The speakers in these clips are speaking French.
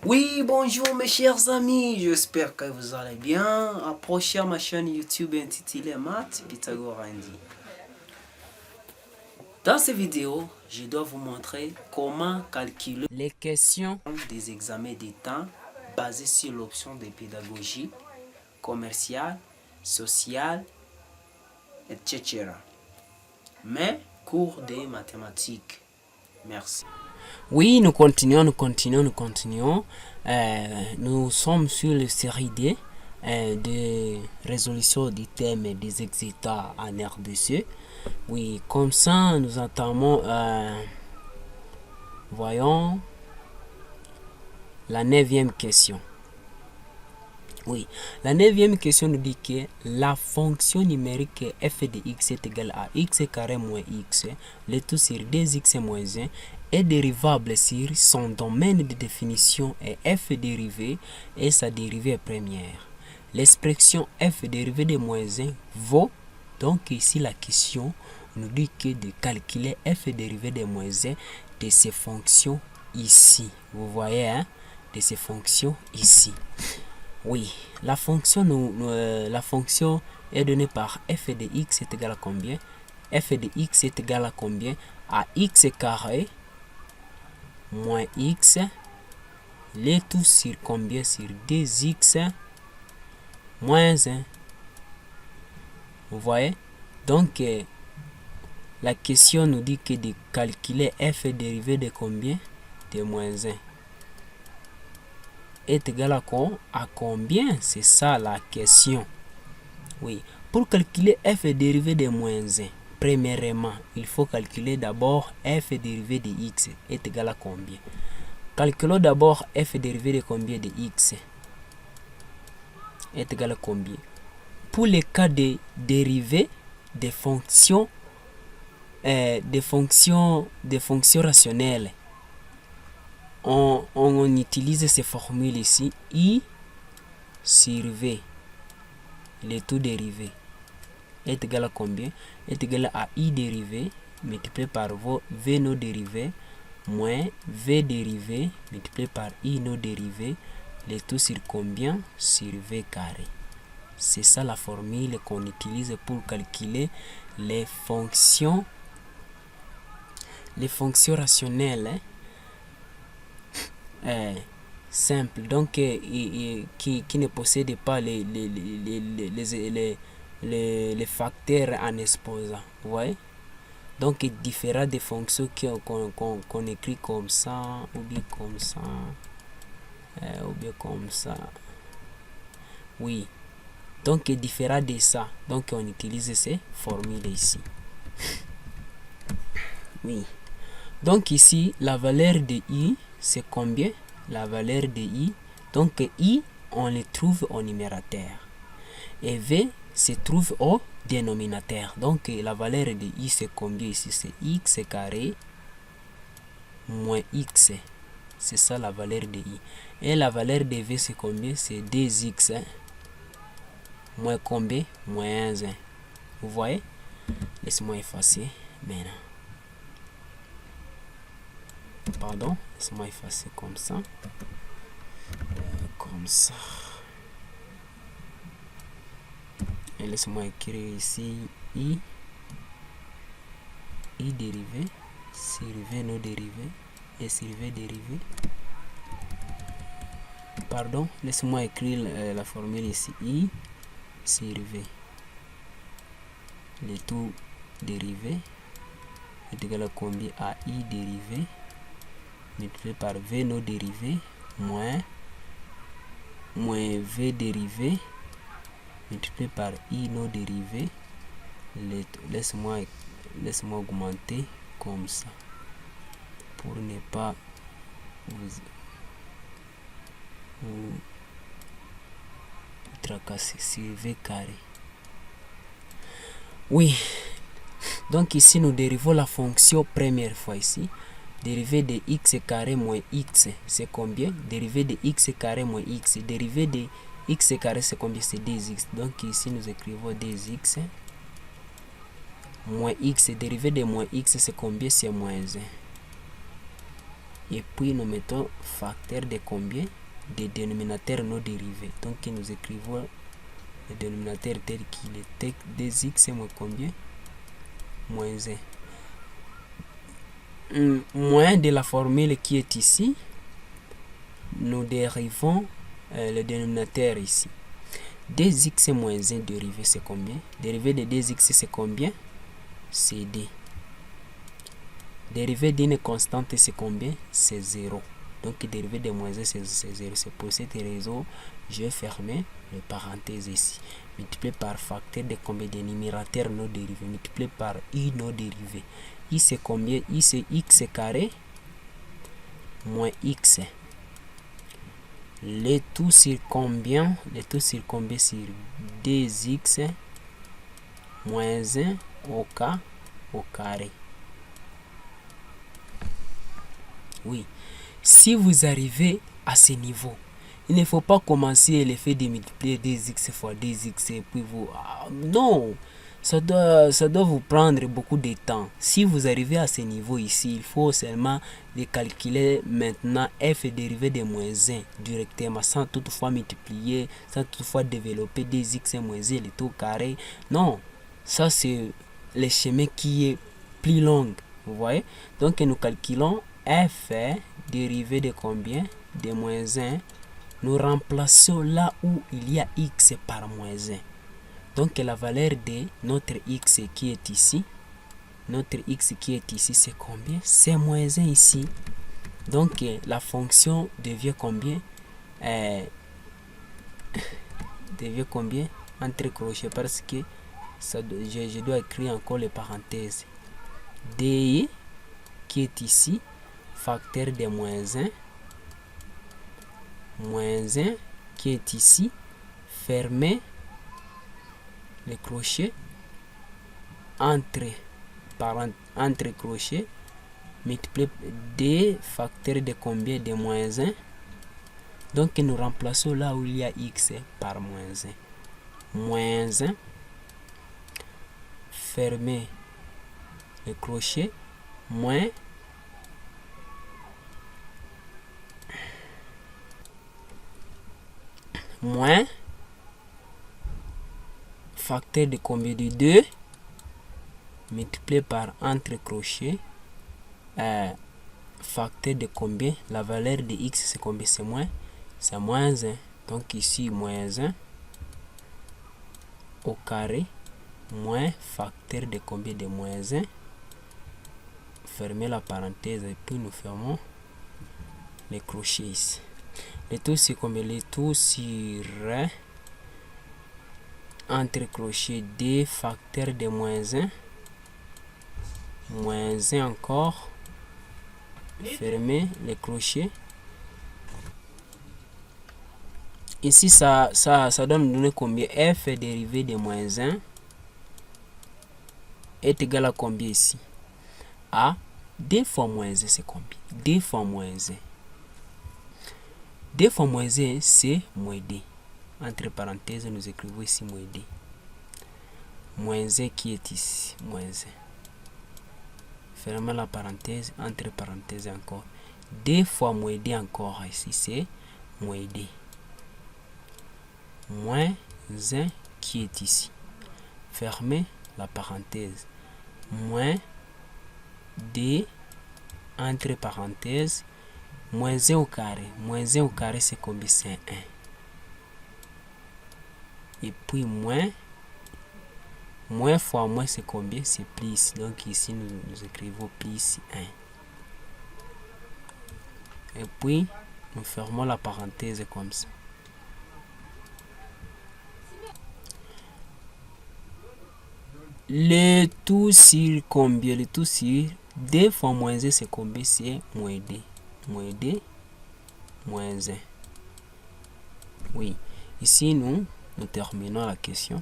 Oui, bonjour mes chers amis, j'espère que vous allez bien. Approchez à ma chaîne YouTube intitulée Maths Pythagore Andy. Dans cette vidéo, je dois vous montrer comment calculer les questions des examens d'État basés sur l'option de pédagogie, commerciale, sociale, etc. Mais cours des mathématiques. Merci. Oui, nous continuons. Nous sommes sur la série D de résolution des thèmes et des exécutats en RDC. Oui, comme ça, nous entamons, voyons, la 9e question. Oui, la 9e question nous dit que la fonction numérique f de x est égale à x carré moins x, le tout sur 2x moins 1, est dérivable sur son domaine de définition est f dérivé et sa dérivée première. L'expression f dérivée de moins 1 vaut, donc ici la question nous dit que de calculer f dérivée de moins 1 de ces fonctions ici. Vous voyez, hein, de ces fonctions ici. Oui, la fonction est donnée par f de x est égal à combien? F de x est égal à combien? À x carré moins x, le tout sur combien? Sur 2x moins 1. Vous voyez? Donc, la question nous dit que de calculer f dérivé de combien? De moins 1. Est égal à combien? C'est ça la question. Oui, pour calculer f dérivé de moins 1, premièrement, il faut calculer d'abord f dérivé de x est égal à combien? Calculons d'abord f dérivé de combien de x est égal à combien? Pour les cas de dérivée des fonctions rationnelles, on utilise ces formules ici. I sur V, le tout dérivé, est égal à combien? Est égal à I dérivé multiplié par V no dérivé moins V dérivé multiplié par I no dérivé, le tout sur combien? Sur V carré. C'est ça la formule qu'on utilise pour calculer les fonctions rationnelles, simple, donc qui ne possède pas les facteurs en exposant. Vous voyez? Donc différent des fonctions qu'on écrit comme ça, ou bien comme ça, ou bien comme ça. Oui. Donc différent de ça. Donc on utilise ces formules ici. Oui. Donc ici, la valeur de I, c'est combien? La valeur de I. Donc I, on le trouve au numérateur. Et V se trouve au dénominateur. Donc la valeur de I, c'est combien ici? C'est x carré moins x. C'est ça la valeur de I. Et la valeur de V, c'est combien? C'est 2x. Moins combien? Moins 1. Vous voyez? Laisse-moi effacer maintenant. Pardon, laisse-moi effacer comme ça. Comme ça. Et laisse-moi écrire ici I dérivé sur V no dérivé et sur V dérivé. Pardon, laisse-moi écrire la formule ici I sur V. Le tout dérivé est égal à combien? À I dérivé multiplié par V no dérivé moins V dérivé multiplié par I no dérivé. Laisse-moi augmenter comme ça pour ne pas vous tracasser sur V carré. Oui, donc ici nous dérivons la fonction première fois ici. Dérivé de x carré moins x, c'est combien? Dérivé de x carré moins x. Dérivé de x carré, c'est combien? C'est 2x. Donc ici, nous écrivons 2x moins x. Dérivé de moins x, c'est combien? C'est moins 1. Et puis nous mettons facteur de combien? Des dénominateurs non dérivés. Donc nous écrivons le dénominateur tel qu'il est. 2x moins combien? Moins 1. Moins de la formule qui est ici, nous dérivons le dénominateur ici. 2x moins 1 dérivé c'est combien? Dérivé de 2x c'est combien? C'est d. Dérivé d'une constante c'est combien? C'est 0. Donc dérivé de moins 1 c'est 0. C'est pour cette raison je vais fermer les parenthèses ici. Multiplié par facteur de combien? De numérateur non dérivé. Multiplié par i non dérivé. I c'est combien? I c'est x carré moins x. Le tout sur combien? Le tout sur combien? Sur 2x moins 1 au carré. Oui. Si vous arrivez à ce niveau, il ne faut pas commencer l'effet de multiplier 2x fois 2x et puis vous... non, ça doit vous prendre beaucoup de temps. Si vous arrivez à ce niveau ici, il faut seulement les calculer maintenant f dérivé de moins 1 directement, sans toutefois multiplier, sans toutefois développer 2x moins 1, le tout carré. Non, ça c'est le chemin qui est plus long, vous voyez. Donc nous calculons f dérivé de combien? De moins 1. Nous remplaçons là où il y a x par moins 1. Donc la valeur de notre x qui est ici, c'est combien? C'est moins 1 ici. Donc la fonction devient combien? Devient combien? Entre crochets, parce que ça, je dois écrire encore les parenthèses. d qui est ici, facteur de moins 1, moins 1 qui est ici, fermer le crochet, entre crochets, multiplié d facteur de combien? De moins 1. Donc nous remplaçons là où il y a x par moins 1. Moins 1, fermer le crochet, moins facteur de combien? De 2 multiplié par entre crochets, facteur de combien? La valeur de x c'est combien? C'est moins 1. Donc ici moins 1 au carré, moins facteur de combien? De moins 1. Fermez la parenthèse et puis nous fermons les crochets ici. Le tout c'est combien? Le tout sur entre crochets d facteur de moins 1. Moins 1 encore. Fermez les crochets. Ici ça donne donner combien? F dérivé de moins 1 est égal à combien ici? À d fois moins 1 c'est combien? D fois moins 1. D fois moins 1 c'est moins d. Entre parenthèses nous écrivons ici moins d. Moins 1 qui est ici, moins 1. Fermez la parenthèse, entre parenthèses encore. D fois moins d encore ici c'est moins d. Moins 1 qui est ici. Fermez la parenthèse. Moins d entre parenthèses. Moins 1 au carré. Moins 1 au carré c'est combien? C'est 1. Et puis moins fois moins c'est combien? C'est plus. Donc ici nous écrivons plus 1. Et puis nous fermons la parenthèse comme ça. Le tout sur combien? Le tout sur d fois moins 1 c'est combien? C'est moins d. Moins d moins 1. Oui. Ici nous terminons la question.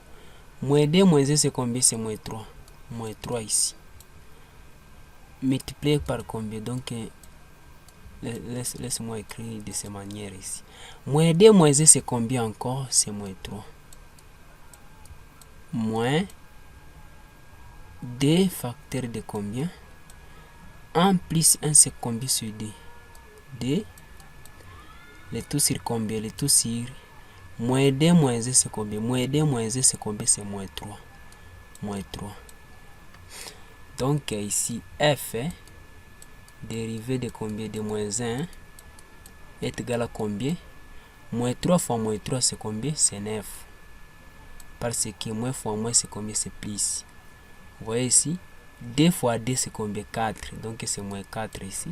Moins d moins 1 c'est combien? C'est moins 3. Moins 3 ici. Multiplié par combien? Donc laisse-moi écrire de cette manière ici. Moins d moins 1 c'est combien encore? C'est moins 3. Moins d facteur de combien? 1 plus 1 c'est combien sur d? 2. Le tout sur combien? Le tout sur moins 2 moins 1, c'est combien? Moins 2 moins 1, c'est combien? C'est moins 3. Moins 3. Donc ici, f dérivé de combien? De moins 1 est égal à combien? Moins 3 fois moins 3, c'est combien? C'est 9. Parce que moins fois moins, c'est combien? C'est plus. Vous voyez ici, 2 fois 2, c'est combien? 4. Donc c'est moins 4 ici.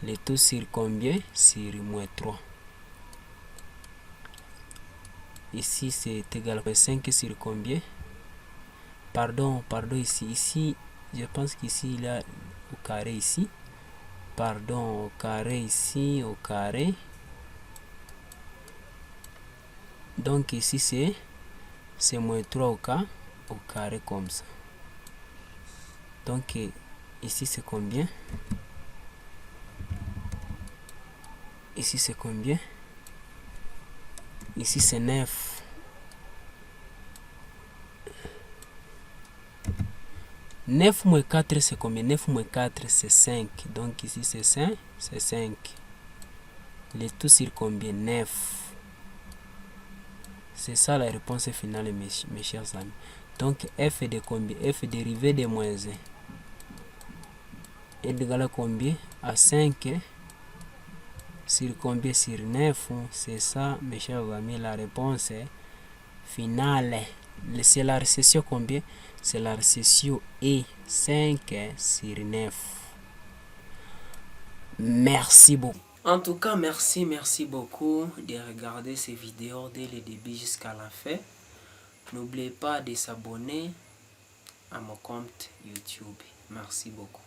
Le tout sur combien? Sur moins 3. Ici, c'est égal à 5 sur combien? Pardon, ici, je pense qu'ici, il y a au carré ici. Pardon, au carré ici, au carré. Donc ici, c'est moins 3 au carré comme ça. Donc ici, c'est combien? Ici, c'est combien? Ici, c'est 9. 9 moins 4, c'est combien? 9 moins 4, c'est 5. Donc ici, c'est 5. C'est 5. Le tout sur combien? 9. C'est ça la réponse finale, mes chers amis. Donc f de combien? F dérivé de moins 1 est égal à combien? À 5 sur combien? Sur 9. C'est ça, mes chers amis, la réponse finale. C'est la récession combien? C'est la récession E, 5 sur 9. Merci beaucoup. En tout cas, merci beaucoup de regarder ces vidéos dès le début jusqu'à la fin. N'oubliez pas de s'abonner à mon compte YouTube. Merci beaucoup.